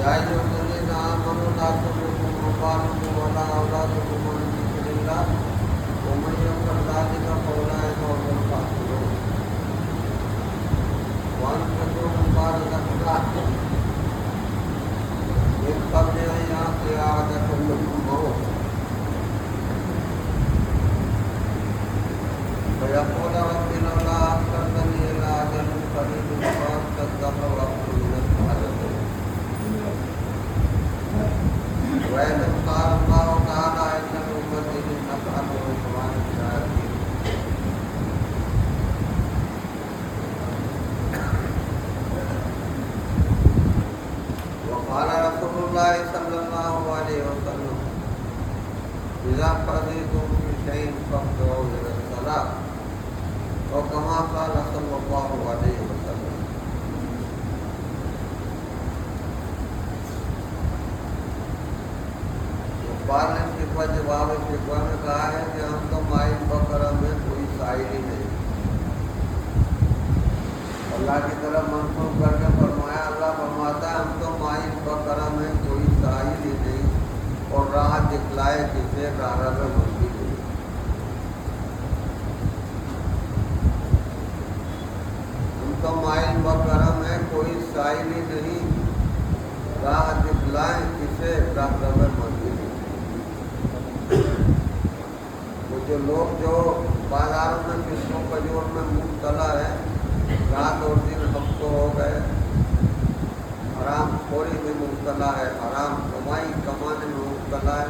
يا أيها الذين آمنوا لا تضروا أموالكم ولا أولادكم عن ذكر الله ومن يفعل ذلك فأولئك هم الخاسرون وأنفقوا مما رزقناكم من قبل أن يأتي أحدكم الموت فيقول رب لولا أخرتني إلى أجل قريب فأصدق وأكن من الصالحين وإذ قال الله تعالى إن أمتي نفعل وإخوان الشياطين وقال رسول الله صلى الله عليه وسلم إذا قضيتم في شيء فافزعوا إلى الصلاة وكما قال صلى الله عليه وسلم اقبال نے شکوہ جواب شکوہ میں کہا ہے کہ ہم تو مائل بکرم میں کوئی سائل ہی نہیں. اللہ کی طرف منسوخ کر کے فرمایا, اللہ فرماتا ہے ہم تو مائل بکرم میں کوئی سائل ہی نہیں اور راہ دکھلائے کسے راہ میں منزل نہیں. تو مائل بکرم ہے کوئی سائل ہی نہیں, راہ دکھلائیں کسے راہ میں منزل نہیں. وہ جو لوگ جو بازاروں میں قسموں کجور میں مبتلا ہے, رات اور دن ہفتوں ہو گئے, حرام خوری میں مبتلا ہے, حرام کمائی کمانے میں مبتلا ہے,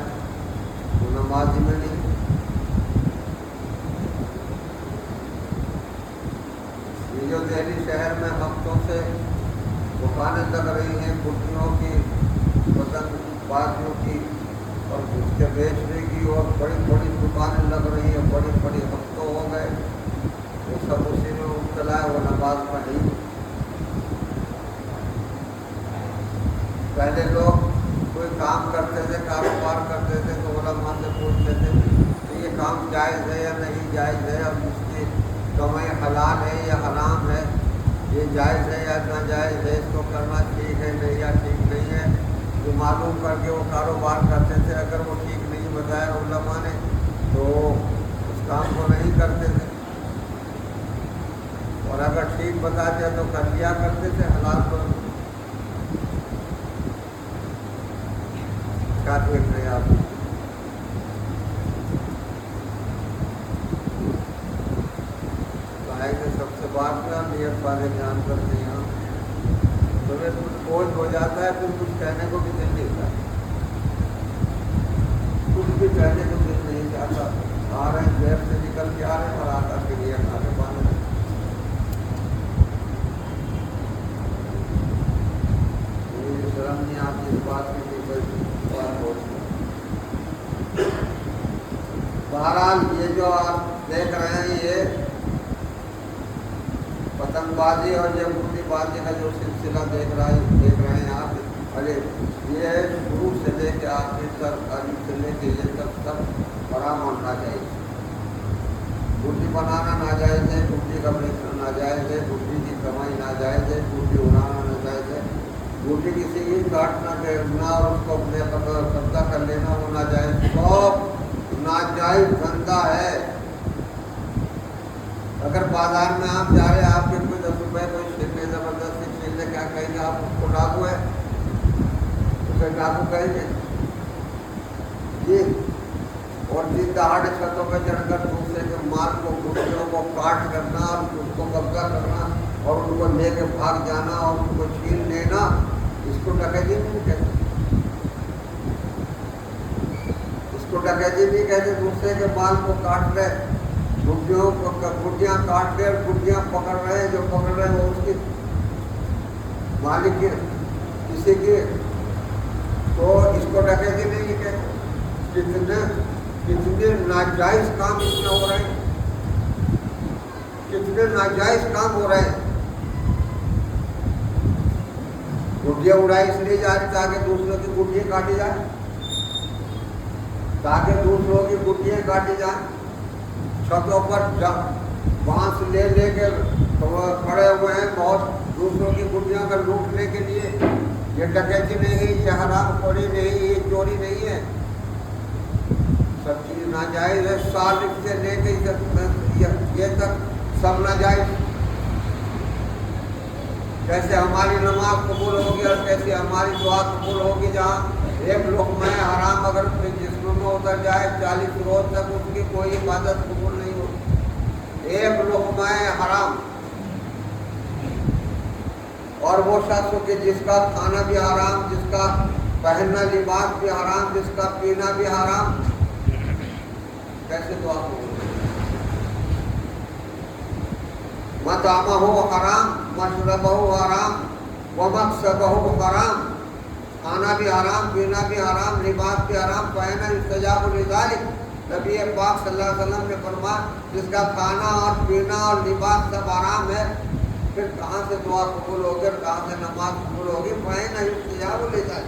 وہ نمازی میں نہیں. یہ جو دہلی شہر میں ہفتوں سے دکانیں لگ رہی ہیں کرتیوں کی, پسند بازیوں کی اور اس کے بیچنے کی, اور بڑی بڑی دکانیں لگ رہی ہیں, بڑی بڑی ہفتوں ہو گئے, وہ سب اسی میں مبتلا ہے, وہ نماز میں نہیں. پہلے لوگ کوئی کام کرتے تھے, کاروبار کرتے تھے تو علماء سے پوچھتے تھے کہ یہ کام جائز ہے یا نہیں جائز ہے, اور اس کی کمائی حلال ہے یا حرام ہے, یہ جائز ہے یا ناجائز ہے, اس کو کرنا ٹھیک ہے نہیں یا ٹھیک نہیں ہے, جو معلوم کر کے وہ کاروبار کرتے تھے. اگر وہ ٹھیک نہیں بتایا علماء نے تو اس کام کو نہیں کرتے تھے, اور اگر ٹھیک بتا دیا تو کر لیا کرتے تھے حلال پر. کیا دیکھ رہے ہیں آپ؟ کہ سب سے بات کا نیت والے بیان کرتے ہیں, تمہیں کچھ بوجھ ہو جاتا ہے, پھر کچھ کہنے کو بھی دل نہیں چاہتا, کچھ بھی کہنے کو دل نہیں چاہتا. آ رہے ہیں دیر سے نکل کے آ رہے ہیں اور آتا کے لیے آگے باندھ رہے ہیں. مجھے شرم نہیں آتی اس بات کی کہ کوئی بات ہو. بہرحال یہ جو آپ دیکھ رہے ہیں, یہ پتنگ بازی اور یہ مرغی بازی کا جو سلسلہ دیکھ رہے ہیں آپ, ارے یہ شروع سے لے کے آخر تک, ابھی سے لے کے یہ تک سب حرام اور ناجائز. مرغی بنانا ناجائز ہے, مرغی کا بیچنا ناجائز ہے, مرغی کی کمائی ناجائز ہے, مرغی اڑانا ناجائز ہے, مرغی کسی کی کاٹنا پھیرنا اور اس کو اپنے قبضہ کر لینا وہ ناجائز, سب ناجائز دھندا ہے. اگر بازار میں آپ جا رہے ہیں, آپ کے کوئی 10 روپئے کوئی چھیننے زبردستی چھین لے, کیا کہیں گے آپ اس کو ڈاکو ہے, اسے ڈاکو کہیں گے جی. اور دن دہاڑے چھتوں پہ چڑھ کر دوسرے کے مال کو, دوسروں کو کاٹ کرنا اور اس کو قبضہ کرنا اور ان کو لے کے بھاگ جانا اور ان کو چھین لینا, اس کو ڈکیتی نہیں کہتے. اس کو ڈکیتی نہیں کہتے. دوسرے کے مال کو کاٹ لے, گڈیاں کاٹ کے گڈیاں پکڑ رہے ہیں, جو پکڑ رہے ہیں وہ اس کی مالک کی کسی کی, تو اس کو ڈکیتی نہیں کہتے. کتنے ناجائز کام اس میں ہو رہے ہیں, کتنے ناجائز کام ہو رہے ہیں. گڈیاں اڑائی اس لیے جا رہی تاکہ دوسروں کی گڈیاں کاٹی جائیں, تاکہ دوسروں کی گڈیاں کاٹی جائیں. چھتوں پر بانس لے کے کھڑے ہوئے ہیں بہت دوسروں کی گڈیاں کا لوٹنے کے لیے. یہ ڈکیتی نہیں ہے، یہ حرام خوری نہیں ہے، یہ چوری نہیں ہے، سب چیز ناجائز ہے، سالک سے لے کے یہ تک سب ناجائز۔ کیسے ہماری نماز قبول ہوگی اور کیسے ہماری دعا قبول ہوگی؟ جہاں ایک لقمہ حرام اگر جسم میں اتر جائے 40 روز تک اس کی کوئی عبادت قبول نہیں ہوتی۔ ایک لقمہ حرام، اور وہ شخص کہ جس کا کھانا بھی حرام، جس کا پہننا لباس بھی حرام، جس کا پینا بھی حرام، کیسے دعا قبول ہوگی؟ مطعمہ حرام، مشربہ حرام، ومکسبہ حرام، کھانا بھی حرام، پینا بھی حرام، لباس بھی حرام، فإنہ یستجاب لذلک۔ نبی پاک صلی اللہ علیہ وسلم نے فرمایا جس کا کھانا اور پینا اور لباس سب حرام ہے، پھر کہاں سے دعا قبول ہوگی اور کہاں سے نماز قبول ہوگی؟ فإنہ یستجاب لذلک۔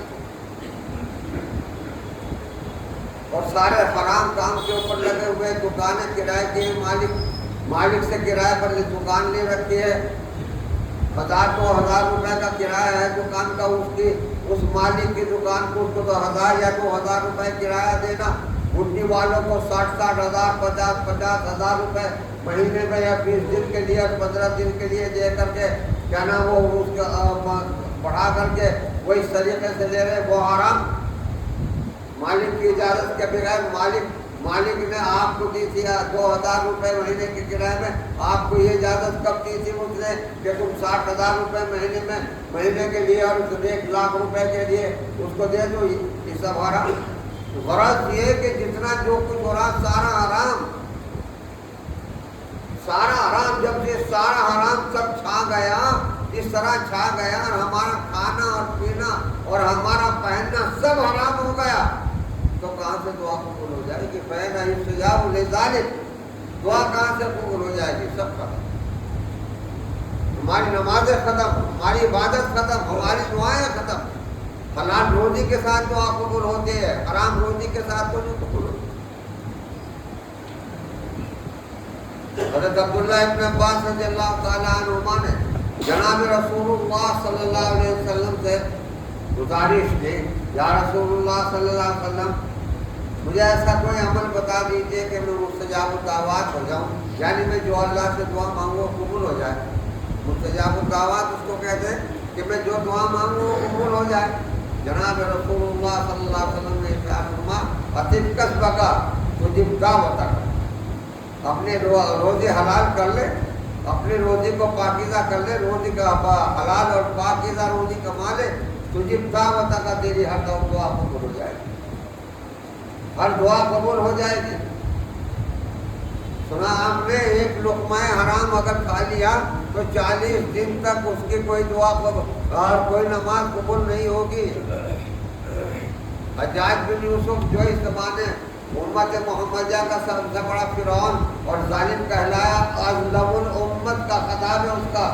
اور سارے حرام کام کے اوپر لگے ہوئے، دکانیں کرائے کے مالک سے کرائے پر دکان لے رکھی ہے، 1000 روپے کا کرایہ ہے دکان کا، اس مالک کی دکان کو اس کو تو 1000 یا 2000 روپے کرایہ دینا، گڈی والوں کو 60 ہزار 50 ہزار روپے مہینے میں یا 20 دن کے لیے اور 15 دن کے لیے دے کر کے کیا نام وہ اس کا بڑھا کر کے وہ اس طریقے سے لے رہے، وہ حرام۔ مالک کی اجازت کے بغیر مالک نے آپ کو دی تھی 2000 روپے مہینے کے کرائے میں، آپ کو یہ اجازت کب دی تھی اس نے کہ تم 60,000 روپے مہینے کے لیے اور 1 لاکھ روپے کے لیے اس کو دے دو؟ یہ سب حرام۔ غرض یہ کہ جتنا جو کچھ ہو رہا سارا حرام، جب یہ سارا حرام سب چھا گیا، اس طرح چھا گیا اور ہمارا کھانا اور پینا اور ہمارا پہننا سب حرام ہو گیا، تو کہاں سے دعا قبول ہو جائے گی؟ فإنہ یستجاب لذلک، دعا کہاں سے قبول ہو جائے گی؟ سب ختم، ہماری نمازیں ختم، ہماری عبادت ختم، ہماری دعائیں ختم۔ حلال روزی کے ساتھ دعا قبول ہوتی ہے، حرام روزی کے ساتھ تو نہیں قبول ہوتی۔ حضرت عبداللہ ابن عباس رضی اللہ تعالیٰ عنہما نے جناب رسول اللہ صلی اللہ علیہ وسلم سے گزارش کی، یا رسول اللہ صلی اللہ علیہ وسلم مجھے ایسا کوئی عمل بتا دیجئے کہ میں مستجاب الدعوات ہو جاؤں، یعنی میں جو اللہ سے دعا مانگوں قبول ہو جائے۔ مستجاب الدعوات اس کو کہتے ہیں کہ میں جو دعا مانگوں وہ قبول ہو جائے۔ جناب رسول اللہ صلی اللہ علیہ وسلم نے ارشاد فرمایا اتب کسبک تجب دعوتک، اپنے روزی حلال کر لے، اپنی روزی کو پاکیزہ کر لے، روزی کا حلال اور پاکیزہ روزی کما لے، تجب دعوتک، تیری ہر دعا قبول ہو جائے گی، ہر دعا قبول ہو جائے گی۔ سنا آپ نے ایک لقمہ حرام اگر کھا لیا تو 40 دن تک اس کی کوئی دعا اور کوئی نماز قبول نہیں ہوگی۔ حجاج بن یوسف جو اس زمانے امت محمدیہ کا سب سے بڑا فرعون اور ظالم کہلایا، اظلم الامت کا خطاب ہے اس کا،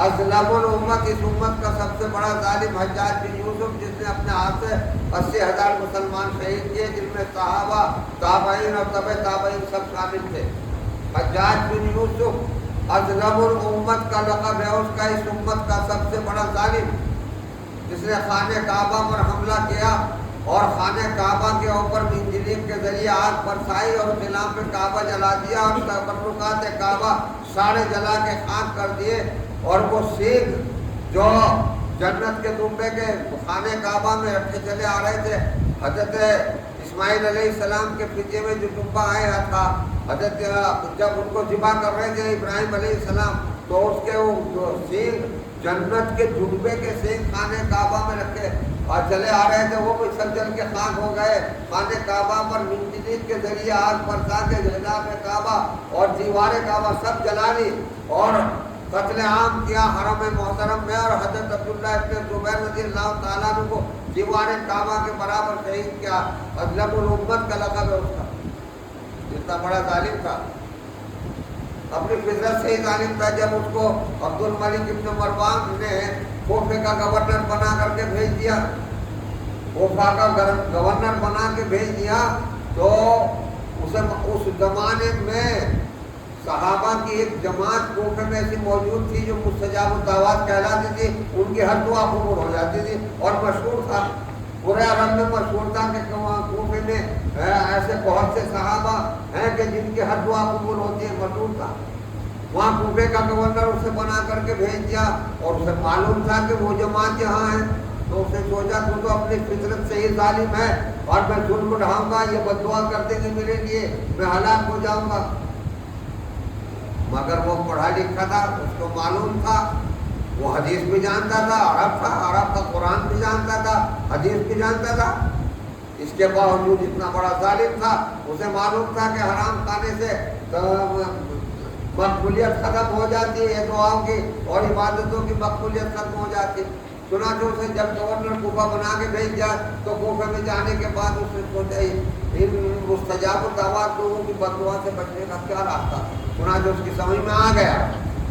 اظلم الامت، اس امت کا سب سے بڑا ظالم حجاج بن یوسف، جس نے اپنے ہاتھ سے 80,000 مسلمان شہید کیے، جن میں صحابہ، تابعین اور تبع تابعین سب شامل تھے۔ حجاج بن یوسف اظلم الامت کا لقب ہے اس کا، اس امت کا سب سے بڑا ظالم، جس نے خانہ کعبہ پر حملہ کیا اور خانہ کعبہ کے اوپر منجنیق کے ذریعے آگ برسائی اور خلاف کعبہ جلا دیا اور تبرکات کعبہ سارے جلا کے خاک کر دیے، اور وہ سینگ جو جنت کے دمبے کے خانہ کعبہ میں رکھے چلے آ رہے تھے، حضرت اسماعیل علیہ السلام کے پیچھے میں جو ڈبہ آیا تھا، حضرت جب ان کو ذبح کر رہے تھے ابراہیم علیہ السلام، تو اس کے وہ سینگ جنت کے ڈبے کے سینگ خانہ کعبہ میں رکھے اور چلے آ رہے تھے، وہ بھی سجل کے خاک ہو گئے۔ خانہ کعبہ پر منجنیق کے ذریعے آگ برسا کے خلاف کعبہ اور دیوار کعبہ سب جلا لی اور قتل عام کیا حرم محترم میں، اور حضرت عبداللہ ابن زبیر رضی اللہ تعالیٰ عنہ کو دیوار کعبہ کے برابر شہید کیا۔ اظلم الامت کا لقب ہے اس کا، اتنا بڑا ظالم تھا، اپنی فطرت سے ہی ظالم تھا۔ جب اس کو عبد الملک ابن مروان نے کوفے کا گورنر بنا کر کے بھیج دیا، کوفہ کا گورنر بنا کے بھیج دیا، تو اس زمانے میں صحابہ کی ایک جماعت کوفے میں ایسی موجود تھی جو مستجاب الدعوات کہلاتی تھی، ان کی ہر دعا قبول ہو جاتی تھی، اور مشہور تھا پورے عرب میں، مشہور تھا کہ کوفے میں ایسے بہت سے صحابہ ہیں کہ جن کی ہر دعا قبول ہوتی ہے، مشہور تھا۔ وہاں کوفے کا گورنر اسے بنا کر کے بھیج دیا، اور اسے معلوم تھا کہ وہ جماعت یہاں ہے، تو اسے سوچا تو اپنی فطرت سے ہی ظالم ہے اور میں ظلم اٹھاؤں گا، یہ بد دعا کر دیں گے میرے لیے، میں ہلاک ہو جاؤں گا۔ مگر وہ پڑھا لکھا تھا، اس کو معلوم تھا، وہ حدیث بھی جانتا تھا، عرب تھا، عرب کا قرآن بھی جانتا تھا، حدیث بھی جانتا تھا، اس کے باوجود اتنا بڑا ظالم تھا۔ اسے معلوم تھا کہ حرام کھانے سے مقبولیت ختم ہو جاتی ہے دعاؤں کی، اور عبادتوں کی مقبولیت ختم ہو جاتی۔ چنانچہ اسے جب گورنر کوفہ بنا کے بھیج دیا تو کوفہ میں جانے کے بعد اس نے سوچا ان مستجاب الدعوات لوگوں کی بد دعا سے بچنے کا کیا راستہ، چنانچہ اس کی سمجھ میں آ گیا،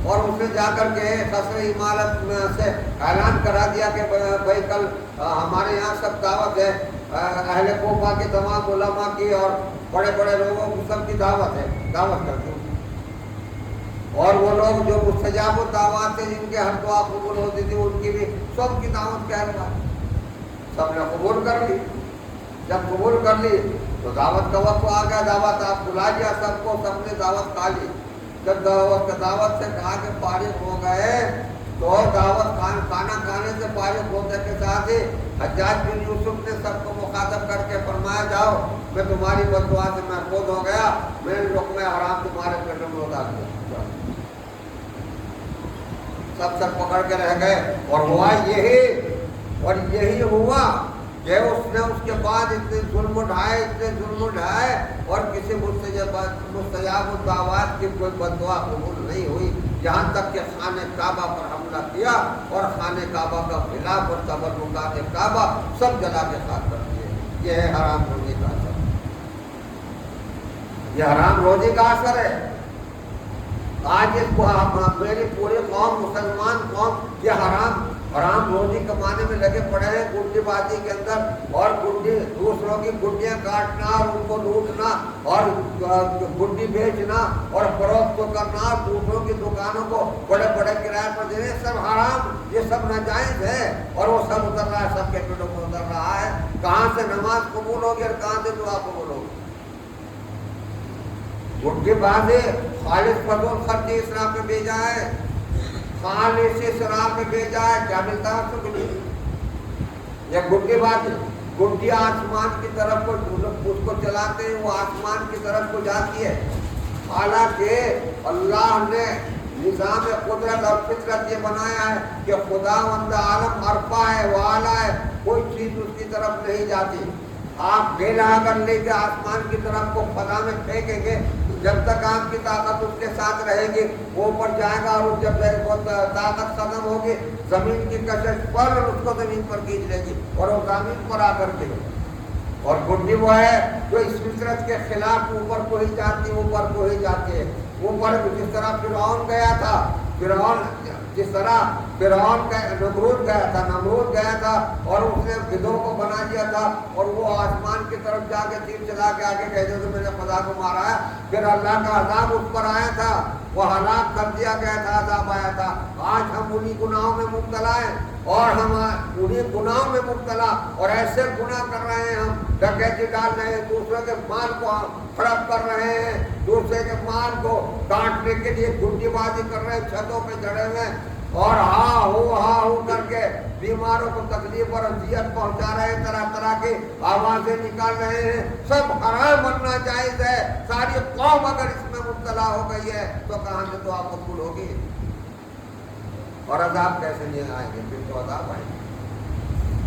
اور اس نے جا کر کے قصر عمارت سے اعلان کرا دیا کہ بھائی کل ہمارے یہاں سب دعوت ہے، اہل کوفہ کے تمام علماء کی اور بڑے بڑے لوگوں کی سب کی دعوت ہے، دعوت کر دو۔ اور وہ لوگ جو مستجاب الدعوات تھے، جن کے ہر دعا قبول ہوتی تھی، ان کی بھی سب کی دعوت کہہ رہا، سب نے قبول کر لی۔ جب قبول کر لی تو دعوت کا وقت آ گیا، دعوت آپ بلا لیا سب کو، سب نے دعوت کھا لی۔ جب دعوت سے کھا کے فارغ ہو گئے تو دعوت کھانا کھانے سے فارغ ہونے کے ساتھ ہی حجاج بن یوسف نے سب کو مخاطب کر کے فرمایا، جاؤ میں تمہاری بد دعا سے محفوظ ہو گیا، میں نے لقمہ حرام تمہارے پیٹ میں اتار دیا۔ سب سر پکڑ کے رہ گئے، اور ہوا یہی ہوا کہ اس نے اس کے بعد اتنے ظلم اٹھائے اور کسی مستجاب الدعوات کی کوئی بد دعا قبول نہیں ہوئی، یہاں تک کہ خانہ کعبہ پر حملہ کیا اور خانہ کعبہ کا خلاف اور تبرکات کعبہ سب جلا کے خاک کر دیے۔ یہ ہے حرام روزی کا اثر، یہ حرام روزی کا اثر ہے۔ آج میری پوری قوم، مسلمان قوم، یہ حرام روزی کمانے میں لگے پڑے ہیں، گڈی بازی کے اندر، اور دوسروں کی گڈیاں کاٹنا اور ان کو لوٹنا اور گڈی بیچنا اور فروخت کرنا، اور دوسروں کی دکانوں کو بڑے بڑے کرائے پر دینے، سب حرام، یہ سب ناجائز ہے، اور وہ سب اتر رہا ہے، سب کے پیٹوں پر اتر رہا ہے۔ کہاں سے نماز قبول ہوگی اور کہاں سے دعا قبول ہوگی؟ گڈی بازی خالص فضول خرچی اسلام میں بھیجا ہے، خالص اسلام میں بھیجا ہے، کیا ملتا ہے اس کو؟ یہ گڈی بازی، گڈی آسمان کی طرف کو اس کو چلاتے ہیں، وہ آسمان کی طرف کو جاتی ہے، حالانکہ اللہ نے نظام قدرت اور فطرت یہ بنایا ہے کہ خداوند عالم عرفہ ہے، والا ہے، کوئی چیز اس کی طرف نہیں جاتی۔ آپ بیلا اگر لے کے آسمان کی طرف کو فضا میں پھینکیں گے، جب تک آپ کی طاقت اس کے ساتھ رہے گی وہ اوپر جائے گا، اور جب طاقت ختم ہوگی زمین کی کشش پر اس کو زمین پر کھینچ لے گی اور وہ زمین پر آ کر کے۔ اور گڈی وہ ہے جو اس فطرت کے خلاف اوپر کو ہی جاتی ہے، اوپر جس طرح فرعون گیا تھا، جس طرح فرعون نمرود گیا تھا اور اس نے گدھوں کو بنا دیا تھا، اور وہ آسمان کی طرف جا کے تیر چلا کے آگے کہتے تھے میں نے خدا کو مارا ہے، پھر اللہ کا عذاب اس پر آیا تھا، وہ ہلاک کر دیا گیا تھا، عذاب آیا تھا۔ آج ہم انہی گناہوں میں مبتلا ہیں، اور ہم انہی گناہوں میں مبتلا اور ایسے گناہ کر رہے ہیں، ہم ڈکیتی ڈال رہے ہیں، دوسرے کے مال کو ہڑپ کر رہے ہیں، دوسرے کے مال کو کاٹنے کے لیے گڈی بازی کر رہے ہیں، چھتوں پہ چڑھے ہوئے، اور ہاں ہو کر کے بیماروں کو تکلیف اور اذیت پہنچا رہے ہیں، طرح طرح کی آوازیں نکال رہے ہیں، سب حرام بننا جائز ہے۔ ساری قوم اگر اس میں مبتلا ہو گئی ہے تو کہاں سے دعا قبول ہوگی؟ اور عذاب کیسے نہیں آئیں گے؟ پھر تو عذاب آئیں گے۔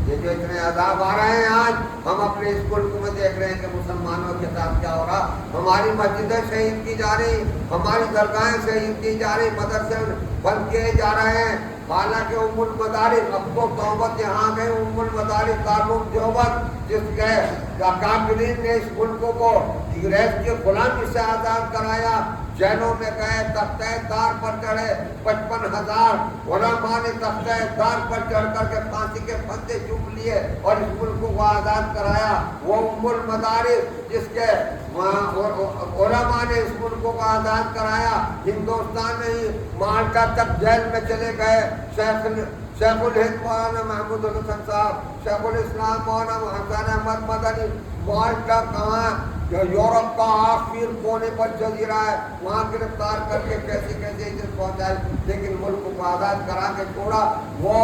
یہ جو اتنے عذاب آ رہے ہیں، آج ہم اپنے اسکول میں دیکھ رہے ہیں کہ مسلمانوں کے ساتھ کیا ہو رہا، ہماری مسجدیں شہید کی جا رہی، ہماری درگاہیں شہید کی جا رہی، مدرسے بند کیے جا رہے ہیں، حالانکہ ام المدارس، اب تو توبت یہاں گئے، ام المدارس دارالعلوم دیوبند، جس کے کافرین نے اس ملک کو انگریز کی غلامی سے آزاد کرایا، جیلوں میں گئے، تختہ دار پر چڑھے، 55,000 علماء نے تختہ دار پر چڑھ کر کے پھانسی چاندی کے پھندے چوم لیے اور اس ملک کو آزاد کرایا. وہ ام المدارس جس کے علماء نے اس ملک کو آزاد کرایا. ہندوستان میں ہی مالٹا تک جیل میں چلے گئے شیخ الہند مولانا محمود الحسن صاحب, شیخ الاسلام مولانا حسین احمد مدنی. مالٹا کہاں, جو یورپ کا آخر کونے پر جزیرہ ہے, وہاں گرفتار کر کے کیسے عزت پہنچائے, لیکن ملک کو آزاد کرا کے چھوڑا. وہ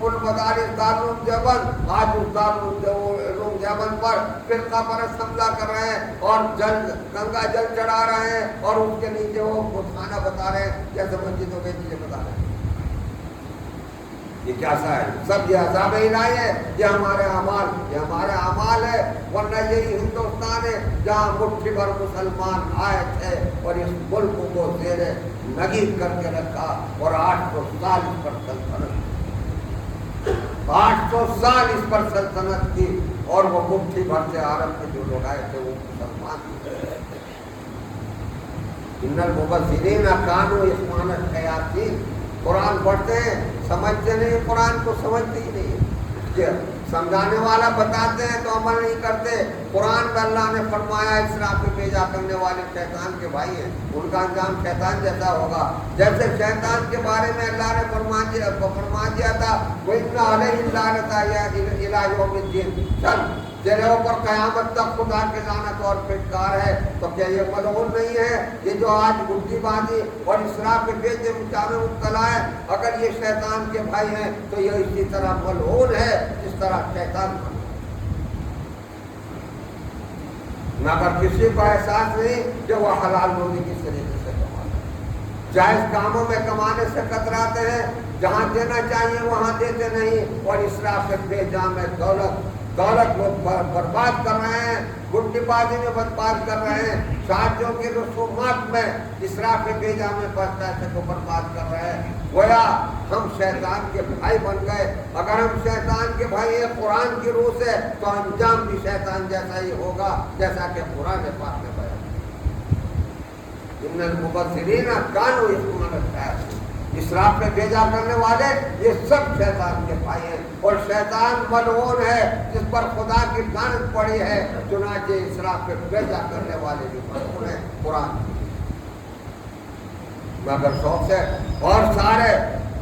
المدارس دارالعلوم دیوبند آج اس دارالعلوم دیوبند پر فرقہ پرست حملہ کر رہے ہیں اور گنگا جل چڑھا رہے ہیں اور اس کے نیچے وہ بتخانہ بتا رہے ہیں جیسے مسجدوں کے نیچے بتا رہے ہیں. یہ کیا سا ہے؟ سب یہ عذاب الہی ہے, یہ ہمارے اعمال ہے. ورنہ یہی ہندوستان ہے جہاں مٹھی بھر مسلمان آئے تھے اور اس ملک کو زیر نگین کر کے رکھا اور 800 سال اس پر سلطنت, 800 سال اس پر سلطنت کی. اور وہ مٹھی بھر سے عرب کے جو لوگ آئے تھے وہ مسلمان تھے. ان المبذرین کانوا اخوان الشیاطین. قرآن پڑھتے ہیں سمجھتے نہیں, قرآن کو سمجھتے ہی نہیں. سمجھانے والا بتاتے ہیں تو عمل نہیں کرتے. قرآن میں اللہ نے فرمایا اسراف میں بھیجا کرنے والے شیطان کے بھائی ہیں, ان کا انجام شیطان جیسا ہوگا. جیسے شیطان کے بارے میں اللہ نے فرما دیا تھا وَإِنَّ عَلَيْهِ اللَّعْنَةَ إِلَىٰ يَوْمِ الدِّينِ, چل تیرے اوپر قیامت تک خدا کی لعنت اور پھٹکار ہے. تو کیا یہ ملعون نہیں ہے؟ یہ جو آج گڈی بازی اور اسراف کے بھیجے میں مبتلا ہے, اگر یہ شیطان کے بھائی ہیں تو یہ اسی طرح ملعون ہے جس طرح شیطان. مگر کسی کو احساس نہیں کہ وہ حلال روزی کس طریقے سے کماتا ہے. جائز کاموں میں کمانے سے کتراتے ہیں, جہاں دینا چاہیے وہاں دیتے نہیں, اور اسراف سے بے جام ہے دولت کو برباد کر رہے ہیں, گڈی بازی میں برباد کر رہے ہیں, شادیوں کی رسومات میں اسراف بے جام میں پیسے کو برباد کر رہے ہیں. گویا ہم شیطان کے بھائی بن گئے. اگر ہم شیطان کے بھائی ہیں قرآن کی روح سے تو انجام بھی شیطان جیسا ہی ہوگا جیسا کہ قرآن پاک میں بیان. ان المبذرین کانوا اخوان الشیاطین, اسراف میں بھیجا کرنے والے یہ سب شیطان کے بھائی ہیں, اور شیطان ملعون ہے جس پر خدا کی لعنت پڑی ہے. چنانچہ اسراف میں بھیجا کرنے والے بھی ملعون ہیں قرآن. مگر شوق سے اور سارے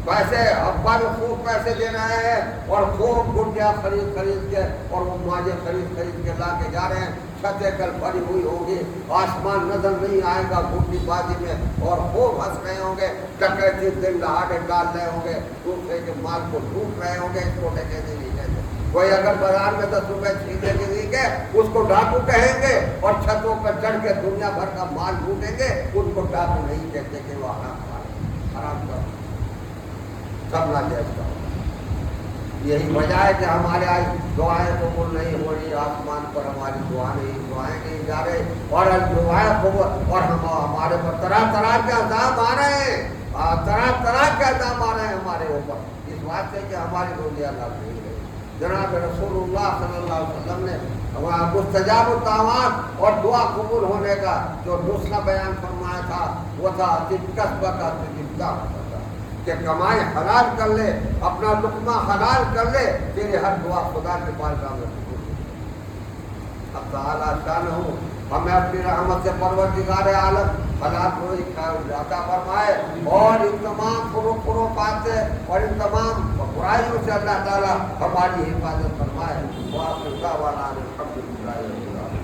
پیسے ابا میں خوب پیسے دے رہے ہیں اور خوب گڈیاں خرید کے اور وہ ماجے خرید کے لا کے جا رہے ہیں. چھتیں کل بھری ہوئی ہوگی, آسمان نظر نہیں آئے گا گڈی بازی میں, اور خوب ہنس رہے ہوں گے. ڈکیتی دن دہاڑے ڈال رہے ہوں گے, دوسرے کے مال کو لوٹ رہے ہوں گے. اس کو ڈکیتی نہیں کہتے. کوئی اگر بازار میں 10 روپے چھیننے کے لیے گئے اس کو ڈاکو کہیں گے, اور چھتوں پر چڑھ کے دنیا بھر کا مال لوٹیں گے, ان کو ڈاکو نہیں کہتے کہ وہ حرام کر سب ناجائز کا. یہی وجہ ہے کہ ہمارے آج دعائیں قبول نہیں ہو رہی, آسمان پر ہماری دعائیں نہیں جا رہے, اور دعائیں قبول, اور ہمارے پر طرح کے عذاب آ رہے ہیں, طرح کے عذاب آ رہے ہیں ہمارے اوپر, اس بات سے کہ ہماری روزی اللہ نہیں رہی. جناب رسول اللہ صلی اللہ علیہ وسلم نے مستجاب الدعوات اور دعا قبول ہونے کا جو دوسرا بیان فرمایا تھا وہ تھا کسب کا تجربہ, کہ کمائی حلال کر لے, اپنا لقمہ حلال کر لے, تیرے ہر دعا خدا کے بارگاہ میں قبول ہو. اب تعالیٰ شان ہو ہمیں اپنی رحمت سے پروردگار عالم حلال روزی عطا فرمائے, اور ان تمام خرافات سے اور ان تمام برائیوں سے اللہ تعالیٰ ہماری حفاظت فرمائے.